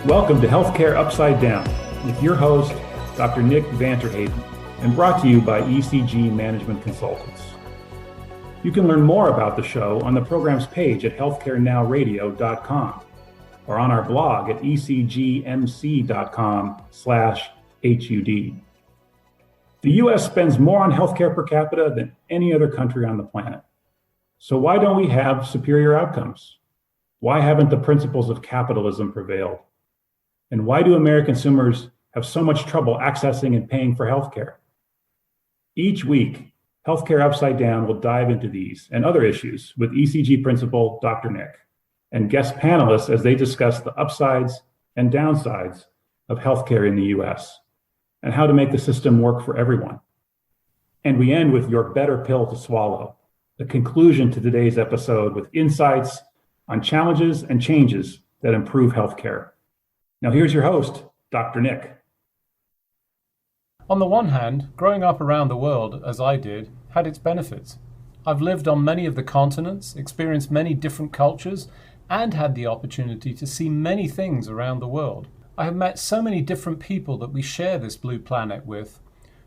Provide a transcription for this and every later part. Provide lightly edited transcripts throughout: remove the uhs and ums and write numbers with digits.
Welcome to Healthcare Upside Down with your host, Dr. Nick Vanterhaden, and brought to you by ECG Management Consultants. You can learn more about the show on the program's page at healthcarenowradio.com or on our blog at ecgmc.com/HUD. The U.S. spends more on healthcare per capita than any other country on the planet. So why don't we have superior outcomes? Why haven't the principles of capitalism prevailed? And why do American consumers have so much trouble accessing and paying for healthcare? Each week, Healthcare Upside Down will dive into these and other issues with ECG principal Dr. Nick and guest panelists as they discuss the upsides and downsides of healthcare in the US and how to make the system work for everyone. And we end with your better pill to swallow, the conclusion to today's episode with insights on challenges and changes that improve healthcare. Now here's your host, Dr. Nick. On the one hand, growing up around the world, as I did, had its benefits. I've lived on many of the continents, experienced many different cultures, and had the opportunity to see many things around the world. I have met so many different people that we share this blue planet with,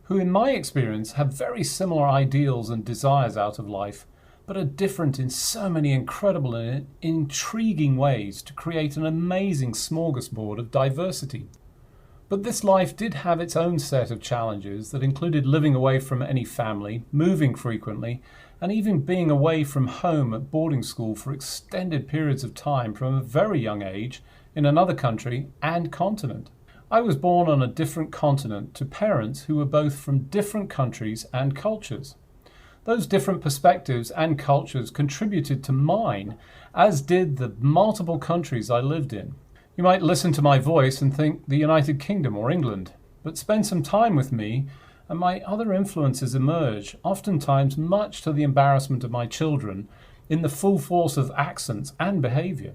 who in my experience have very similar ideals and desires out of life, but are different in so many incredible and intriguing ways to create an amazing smorgasbord of diversity. But this life did have its own set of challenges that included living away from any family, moving frequently, and even being away from home at boarding school for extended periods of time from a very young age in another country and continent. I was born on a different continent to parents who were both from different countries and cultures. Those different perspectives and cultures contributed to mine, as did the multiple countries I lived in. You might listen to my voice and think the United Kingdom or England, but spend some time with me and my other influences emerge, oftentimes much to the embarrassment of my children, in the full force of accents and behavior.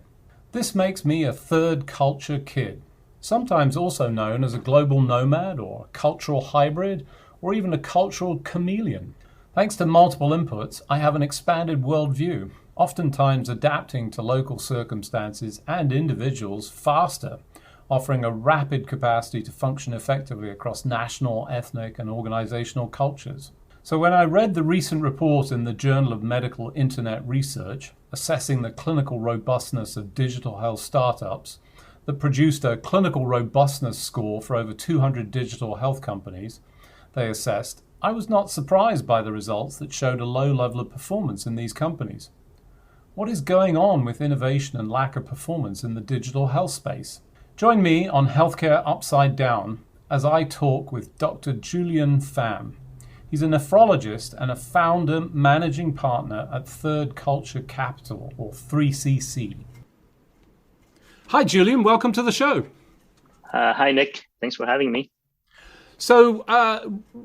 This makes me a third culture kid, sometimes also known as a global nomad or a cultural hybrid or even a cultural chameleon. Thanks to multiple inputs, I have an expanded worldview, oftentimes adapting to local circumstances and individuals faster, offering a rapid capacity to function effectively across national, ethnic, and organizational cultures. So when I read the recent report in the Journal of Medical Internet Research, assessing the clinical robustness of digital health startups, that produced a clinical robustness score for over 200 digital health companies they assessed, I was not surprised by the results that showed a low level of performance in these companies. What is going on with innovation and lack of performance in the digital health space? Join me on Healthcare Upside Down as I talk with Dr. Juliene Pham. He's a nephrologist and a founder managing partner at Third Culture Capital, or 3CC. Hi, Juliene. Welcome to the show. Hi, Nick. Thanks for having me. So,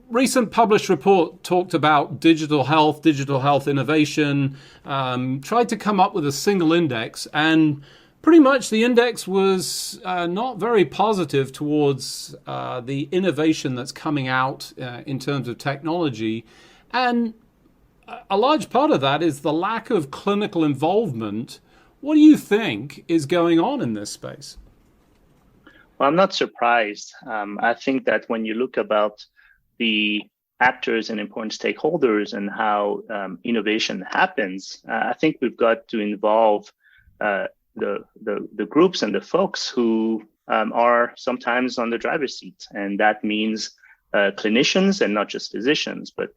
recent published report talked about digital health innovation, tried to come up with a single index, and pretty much the index was not very positive towards the innovation that's coming out in terms of technology. And a large part of that is the lack of clinical involvement. What do you think is going on in this space? Well, I'm not surprised. I think that when you look about the actors and important stakeholders and how innovation happens, I think we've got to involve the groups and the folks who are sometimes on the driver's seat. And that means clinicians and not just physicians, but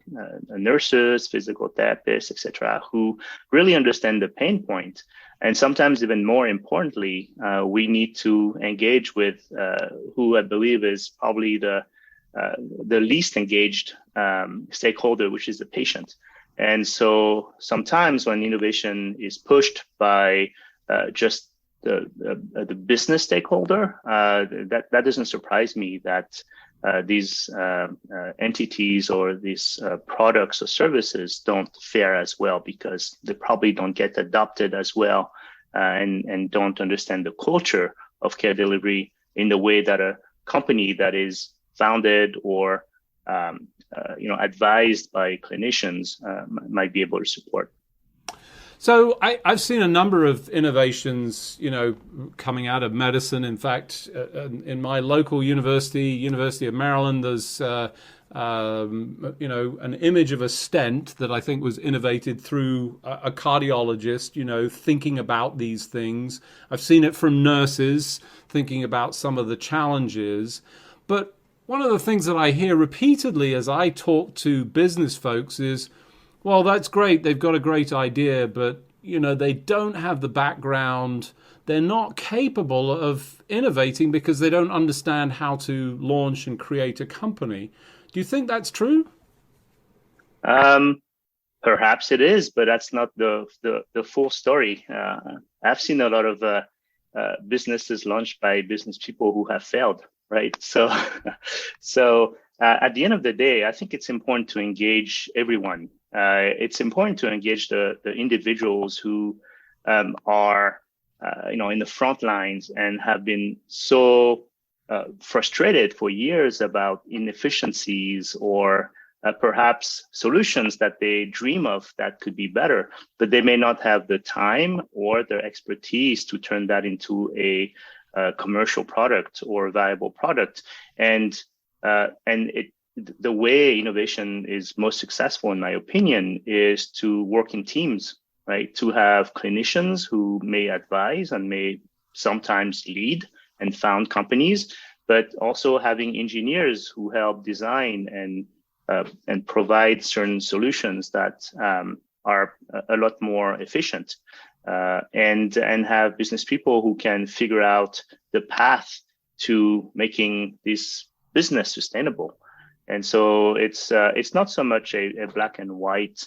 nurses, physical therapists, etc., who really understand the pain point. And sometimes even more importantly, we need to engage with who I believe is probably the least engaged stakeholder, which is the patient. And so sometimes when innovation is pushed by just the business stakeholder, that doesn't surprise me that these entities or these products or services don't fare as well because they probably don't get adopted as well and don't understand the culture of care delivery in the way that a company that is founded or advised by clinicians might be able to support. So I've seen a number of innovations, coming out of medicine. In fact, in my local university, University of Maryland, there's an image of a stent that I think was innovated through a cardiologist, thinking about these things. I've seen it from nurses thinking about some of the challenges. But one of the things that I hear repeatedly as I talk to business folks is, well, that's great. They've got a great idea, but, they don't have the background. They're not capable of innovating because they don't understand how to launch and create a company. Do you think that's true? Perhaps it is, but that's not the full story. I've seen a lot of businesses launched by business people who have failed, right? So at the end of the day, I think it's important to engage everyone. It's important to engage the individuals who are in the front lines and have been so frustrated for years about inefficiencies or perhaps solutions that they dream of that could be better, but they may not have the time or the expertise to turn that into a commercial product or a viable product. And the way innovation is most successful, in my opinion, is to work in teams, right? To have clinicians who may advise and may sometimes lead and found companies, but also having engineers who help design and provide certain solutions that are a lot more efficient, and have business people who can figure out the path to making this business sustainable. And so it's not so much a black and white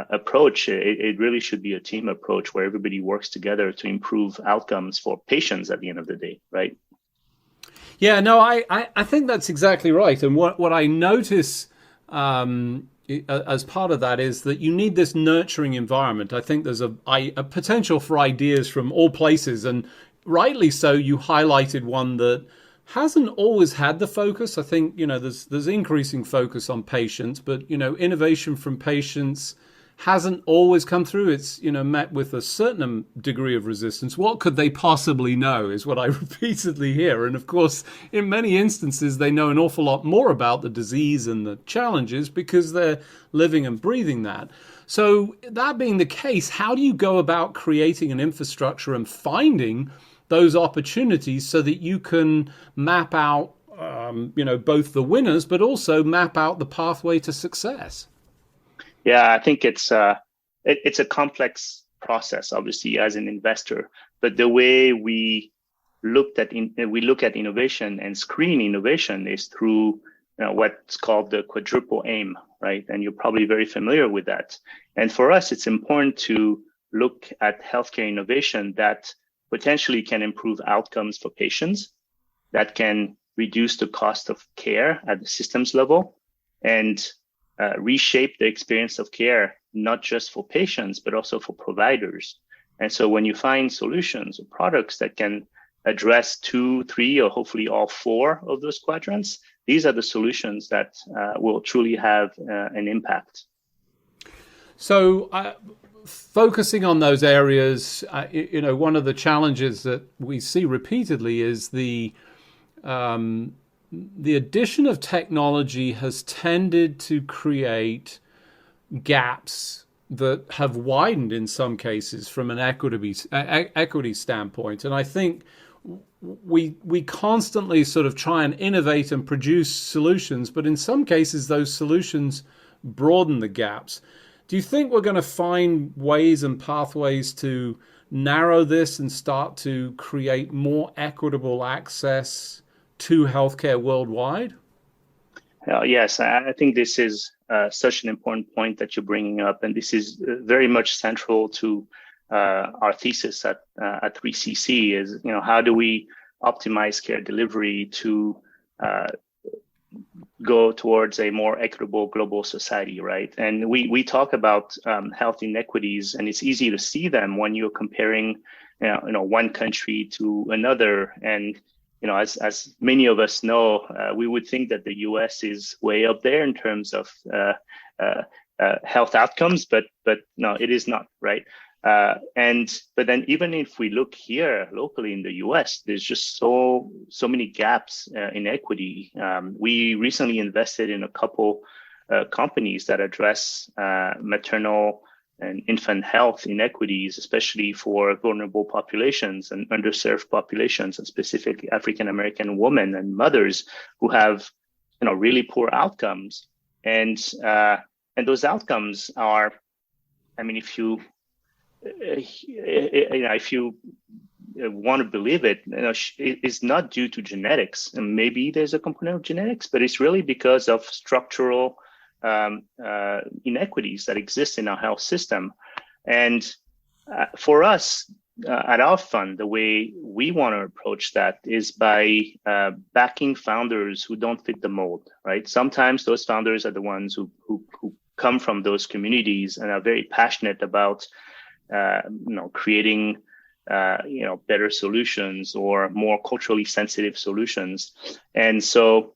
approach. It really should be a team approach where everybody works together to improve outcomes for patients at the end of the day, right? Yeah, no, I think that's exactly right. And what I notice as part of that is that you need this nurturing environment. I think there's a potential for ideas from all places, and rightly so. You highlighted one that hasn't always had the focus. I think there's increasing focus on patients, but innovation from patients hasn't always come through. It's met with a certain degree of resistance. What could they possibly know is what I repeatedly hear. And of course, in many instances, they know an awful lot more about the disease and the challenges because they're living and breathing that. So that being the case, how do you go about creating an infrastructure and finding those opportunities so that you can map out, both the winners, but also map out the pathway to success? Yeah, I think it's a complex process, obviously, as an investor. But the way we look at innovation and screen innovation is through what's called the quadruple aim, right? And you're probably very familiar with that. And for us, it's important to look at healthcare innovation that potentially can improve outcomes for patients, that can reduce the cost of care at the systems level, and reshape the experience of care, not just for patients, but also for providers. And so when you find solutions or products that can address 2, 3, or hopefully all 4 of those quadrants, these are the solutions that will truly have an impact. So focusing on those areas, one of the challenges that we see repeatedly is the addition of technology has tended to create gaps that have widened in some cases from an equity standpoint. And I think we constantly sort of try and innovate and produce solutions, but in some cases those solutions broaden the gaps. Do you think we're going to find ways and pathways to narrow this and start to create more equitable access to healthcare worldwide? Yes, I think this is such an important point that you're bringing up, and this is very much central to our thesis at 3CC. Is how do we optimize care delivery to go towards a more equitable global society, right? And we talk about health inequities, and it's easy to see them when you're comparing, one country to another. And as many of us know, we would think that the U.S. is way up there in terms of health outcomes, but no, it is not, right? But then even if we look here locally in the US, there's just so many gaps in equity. We recently invested in a couple companies that address maternal and infant health inequities, especially for vulnerable populations and underserved populations, and specifically African American women and mothers who have, really poor outcomes. And those outcomes are, if you want to believe it, it's not due to genetics. And maybe there's a component of genetics, but it's really because of structural inequities that exist in our health system. And for us at our fund, the way we want to approach that is by backing founders who don't fit the mold, right? Sometimes those founders are the ones who come from those communities and are very passionate about creating better solutions or more culturally sensitive solutions. And so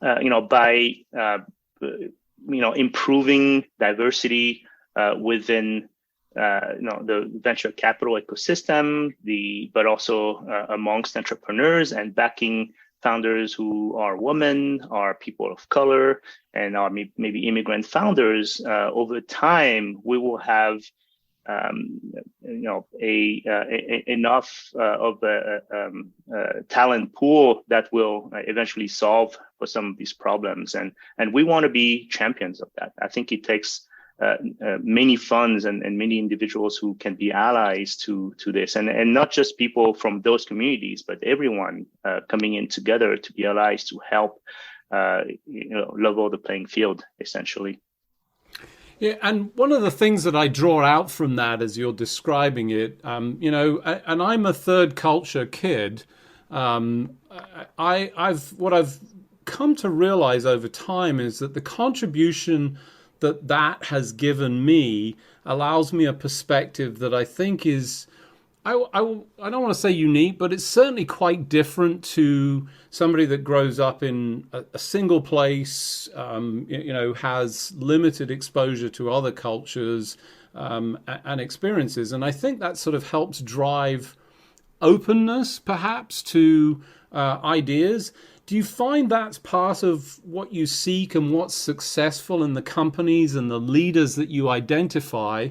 by improving diversity within the venture capital ecosystem, but also amongst entrepreneurs, and backing founders who are women, are people of color, and are maybe immigrant founders, over time we will have enough of a talent pool that will eventually solve for some of these problems, and we want to be champions of that. I think it takes many funds and many individuals who can be allies to this, and not just people from those communities, but everyone coming in together to be allies to help level the playing field, essentially. Yeah, and one of the things that I draw out from that as you're describing it, and I'm a third culture kid. What I've come to realize over time is that the contribution that has given me allows me a perspective that I think is, I don't want to say unique, but it's certainly quite different to somebody that grows up in a single place, has limited exposure to other cultures and experiences. And I think that sort of helps drive openness, perhaps, to ideas. Do you find that's part of what you seek and what's successful in the companies and the leaders that you identify,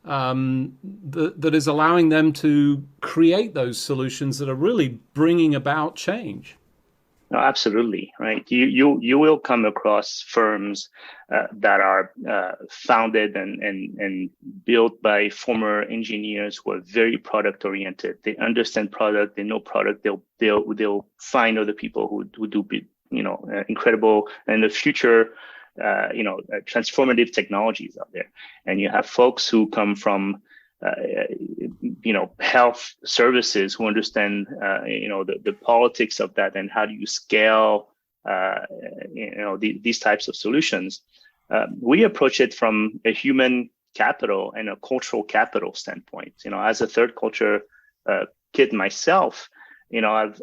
that is allowing them to create those solutions that are really bringing about change? No, absolutely, right. You will come across firms that are founded and built by former engineers who are very product oriented. They understand product, they know product. They'll find other people who do incredible and the future transformative technologies out there. And you have folks who come from health services, who understand the politics of that and how do you scale these types of solutions. We approach it from a human capital and a cultural capital standpoint. As a third culture kid myself, I've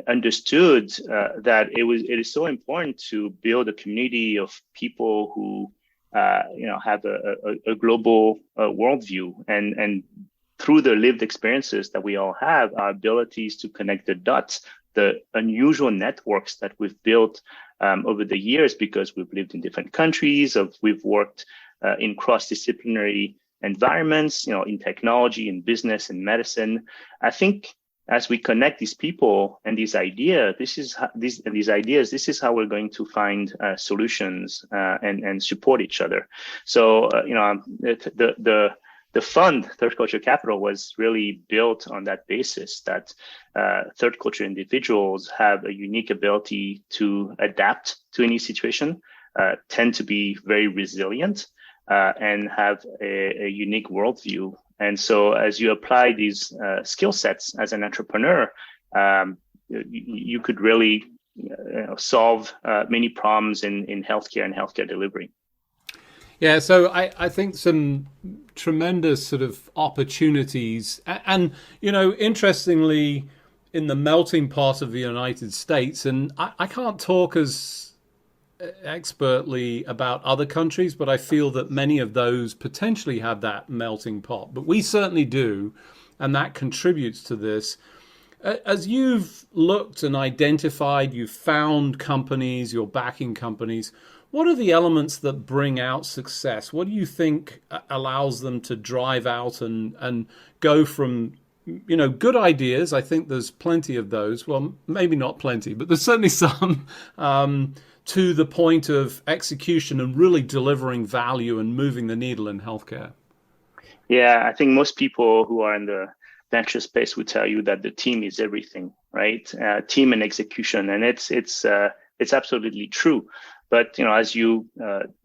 understood that it is so important to build a community of people who have a global worldview, and through the lived experiences that we all have, our abilities to connect the dots, the unusual networks that we've built over the years because we've lived in different countries, we've worked in cross-disciplinary environments, in technology, in business, in medicine. I think as we connect these people and these ideas, this is how we're going to find solutions and support each other. So, the fund, Third Culture Capital, was really built on that basis that third culture individuals have a unique ability to adapt to any situation, tend to be very resilient, and have a unique worldview. And so as you apply these skill sets as an entrepreneur, you could really solve many problems in healthcare and healthcare delivery. Yeah, so I think some tremendous sort of opportunities. And interestingly, in the melting pot of the United States, and I can't talk as expertly about other countries, but I feel that many of those potentially have that melting pot. But we certainly do, and that contributes to this. As you've looked and identified, you've found companies, you're backing companies. What are the elements that bring out success? What do you think allows them to drive out and go from, good ideas? I think there's plenty of those. Well, maybe not plenty, but there's certainly some, to the point of execution and really delivering value and moving the needle in healthcare. Yeah, I think most people who are in the venture space would tell you that the team is everything, right? Team and execution, and it's absolutely true. But as you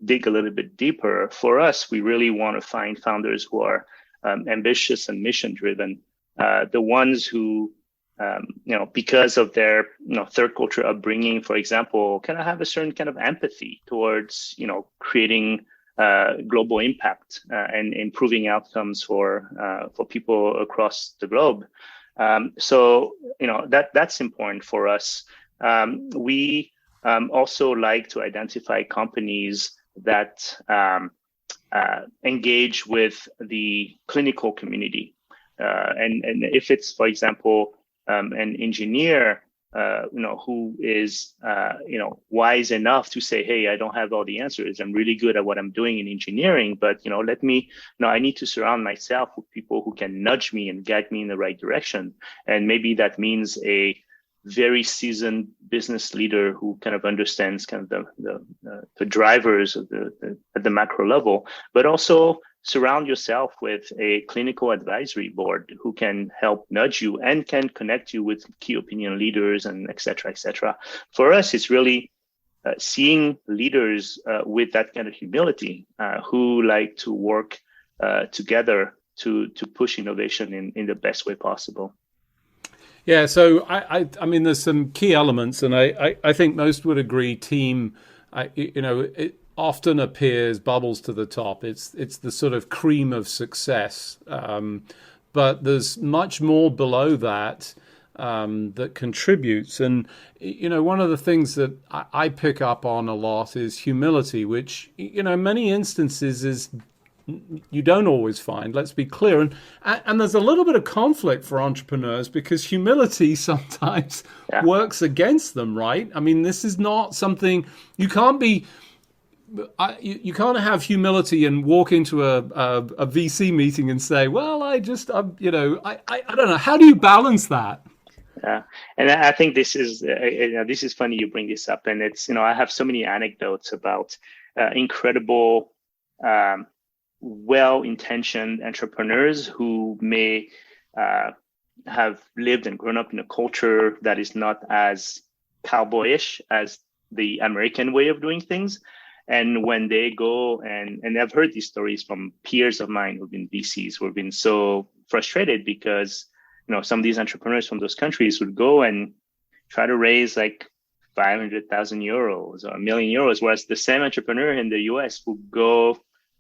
dig a little bit deeper, for us, we really want to find founders who are ambitious and mission driven. The ones who, because of their third culture upbringing, for example, kind of have a certain kind of empathy towards creating global impact and improving outcomes for people across the globe. So that's important for us. We also like to identify companies that engage with the clinical community. And if it's, for example, an engineer, who is, wise enough to say, hey, I don't have all the answers. I'm really good at what I'm doing in engineering, but, I need to surround myself with people who can nudge me and guide me in the right direction. And maybe that means a very seasoned business leader who kind of understands kind of the drivers of at the macro level, but also surround yourself with a clinical advisory board who can help nudge you and can connect you with key opinion leaders and et cetera, et cetera. For us, it's really seeing leaders with that kind of humility who like to work together to push innovation in the best way possible. Yeah, so I mean, there's some key elements, and I think most would agree. Team, it often appears bubbles to the top. It's the sort of cream of success, but there's much more below that that contributes. And one of the things that I pick up on a lot is humility, which in many instances is you don't always find, let's be clear. And there's a little bit of conflict for entrepreneurs because humility sometimes works against them, right? I mean, this is not something you can't be. You can't have humility and walk into a VC meeting and say, well, I don't know. How do you balance that? Yeah. And I think this is funny you bring this up. And it's, I have so many anecdotes about incredible, well-intentioned entrepreneurs who may have lived and grown up in a culture that is not as cowboyish as the American way of doing things. And when they go and I've heard these stories from peers of mine who've been VCs who have been so frustrated because, some of these entrepreneurs from those countries would go and try to raise like 500,000 euros or €1 million, whereas the same entrepreneur in the US would go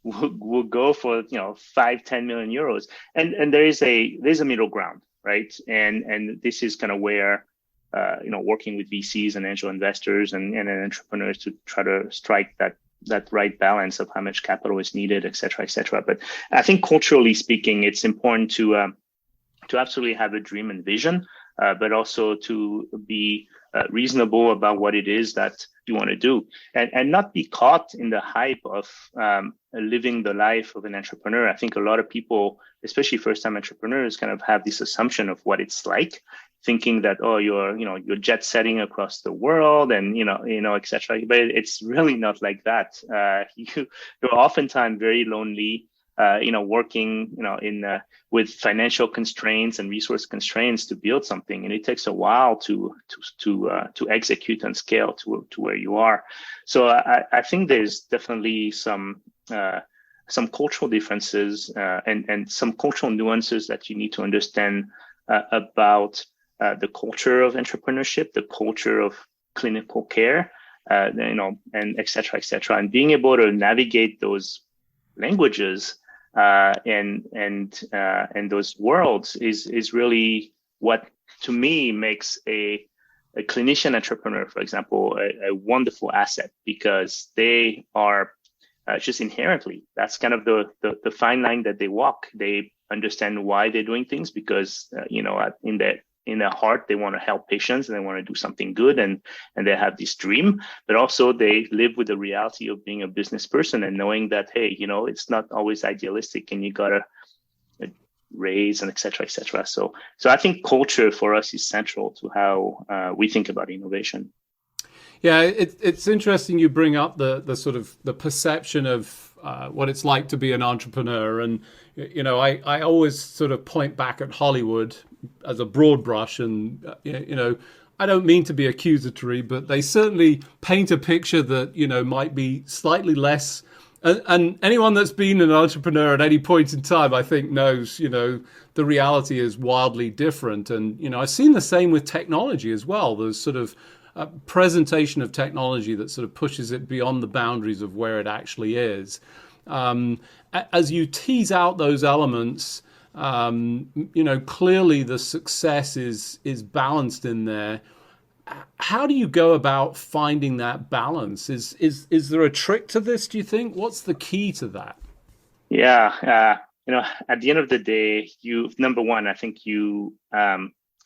for 5-10 million euros, and there's a middle ground, right? And this is kind of where working with VCs and angel investors and entrepreneurs to try to strike that right balance of how much capital is needed, et cetera, et cetera. But I think culturally speaking, it's important to absolutely have a dream and vision, but also to be reasonable about what it is that you want to do, and not be caught in the hype of living the life of an entrepreneur. I think a lot of people, especially first-time entrepreneurs, kind of have this assumption of what it's like, thinking that you're jet setting across the world and et cetera. But it's really not like that. You're oftentimes very lonely. Working, with financial constraints and resource constraints to build something, and it takes a while to execute and scale to where you are. So I think there's definitely some cultural differences and some cultural nuances that you need to understand about the culture of entrepreneurship, the culture of clinical care, and et cetera, et cetera, and being able to navigate those languages and those worlds is really what to me makes a a clinician entrepreneur, for example, a wonderful asset because they are just inherently, that's kind of the fine line that they walk. They understand why they're doing things because, in their heart, they want to help patients and they want to do something good and they have this dream, but also they live with the reality of being a business person and knowing that, hey, it's not always idealistic and you got to raise and et cetera, et cetera. So I think culture for us is central to how we think about innovation. Yeah, it's interesting you bring up the sort of the perception of what it's like to be an entrepreneur. And, I always sort of point back at Hollywood as a broad brush. And, I don't mean to be accusatory, but they certainly paint a picture that, might be slightly less. And anyone that's been an entrepreneur at any point in time, I think, knows, the reality is wildly different. And, I've seen the same with technology as well. There's sort of a presentation of technology that sort of pushes it beyond the boundaries of where it actually is. As you tease out those elements, clearly the success is balanced in there. How do you go about finding that balance? Is there a trick to this, do you think? What's the key to that? Yeah, at the end of the day, number one, I think you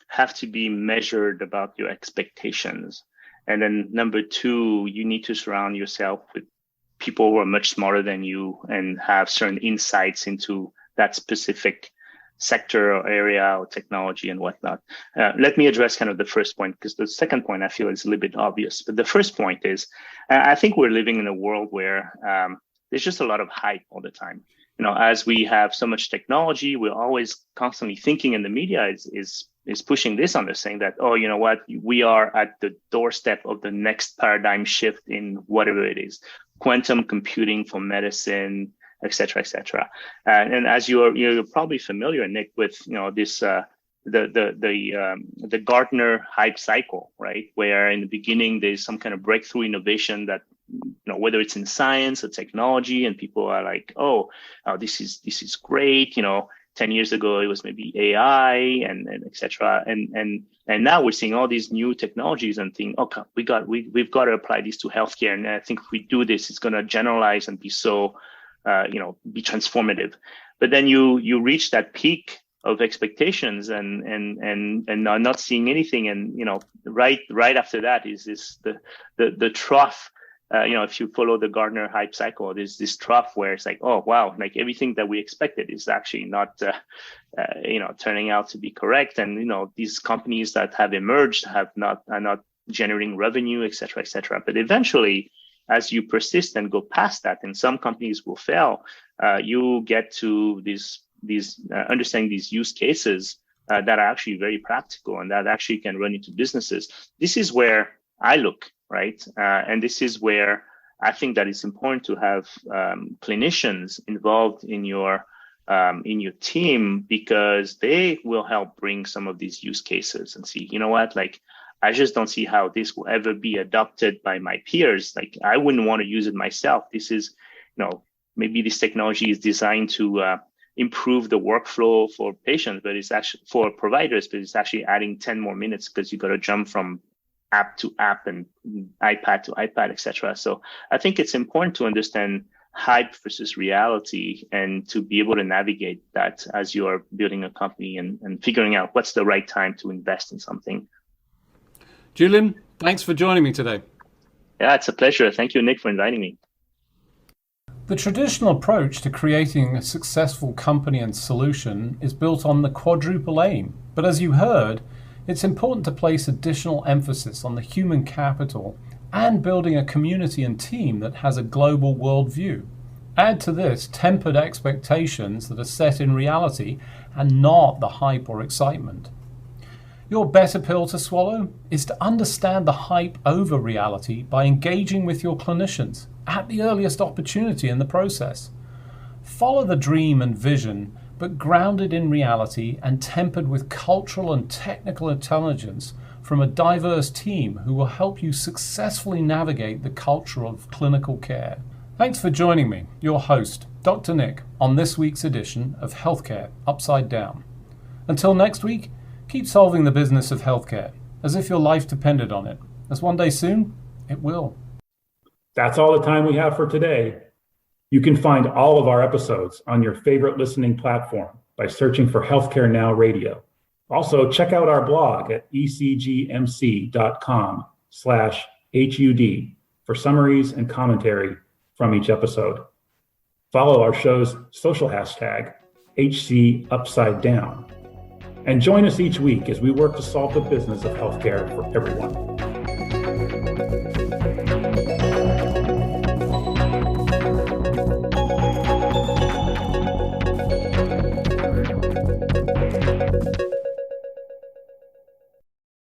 have to be measured about your expectations. And then number two, you need to surround yourself with people who are much smarter than you and have certain insights into that specific sector or area or technology and whatnot. Let me address kind of the first point, because the second point I feel is a little bit obvious. But the first point is, I think we're living in a world where there's just a lot of hype all the time. As we have so much technology, we're always constantly thinking, and the media is pushing this on us, saying that, oh, you know what, we are at the doorstep of the next paradigm shift in whatever it is, quantum computing for medicine, et cetera, et cetera. And as you're probably familiar, Nick, with this the Gartner hype cycle, right? Where in the beginning there's some kind of breakthrough innovation that whether it's in science or technology, and people are like, oh, this is great. 10 years ago it was maybe AI and et cetera. And now we're seeing all these new technologies and think, okay, we've got to apply these to healthcare. And I think if we do this, it's going to generalize and be so, be transformative. But then you reach that peak of expectations and not seeing anything. And, right after that is the trough. If you follow the Gartner hype cycle, there's this trough where it's like, oh, wow, like everything that we expected is actually not, turning out to be correct. And, these companies that have emerged are not generating revenue, et cetera, et cetera. But eventually, as you persist and go past that, and some companies will fail, you get to these understanding these use cases that are actually very practical and that actually can run into businesses. This is where I look. Right. And this is where I think that it's important to have clinicians involved in your team, because they will help bring some of these use cases and see, like, I just don't see how this will ever be adopted by my peers. Like, I wouldn't want to use it myself. This is, maybe this technology is designed to improve the workflow for patients, but it's actually for providers, but it's actually adding 10 more minutes because you got to jump from app to app and iPad to iPad, etc. So I think it's important to understand hype versus reality and to be able to navigate that as you are building a company and figuring out what's the right time to invest in something. Juliene, thanks for joining me today. Yeah, it's a pleasure. Thank you, Nick, for inviting me. The traditional approach to creating a successful company and solution is built on the quadruple aim. But as you heard, it's important to place additional emphasis on the human capital and building a community and team that has a global worldview. Add to this tempered expectations that are set in reality and not the hype or excitement. Your better pill to swallow is to understand the hype over reality by engaging with your clinicians at the earliest opportunity in the process. Follow the dream and vision, but grounded in reality and tempered with cultural and technical intelligence from a diverse team who will help you successfully navigate the culture of clinical care. Thanks for joining me, your host, Dr. Nick, on this week's edition of Healthcare Upside Down. Until next week, keep solving the business of healthcare as if your life depended on it, as one day soon, it will. That's all the time we have for today. You can find all of our episodes on your favorite listening platform by searching for Healthcare Now Radio. Also, check out our blog at ecgmc.com/HUD for summaries and commentary from each episode. Follow our show's social hashtag, HCUpsideDown. And join us each week as we work to solve the business of healthcare for everyone.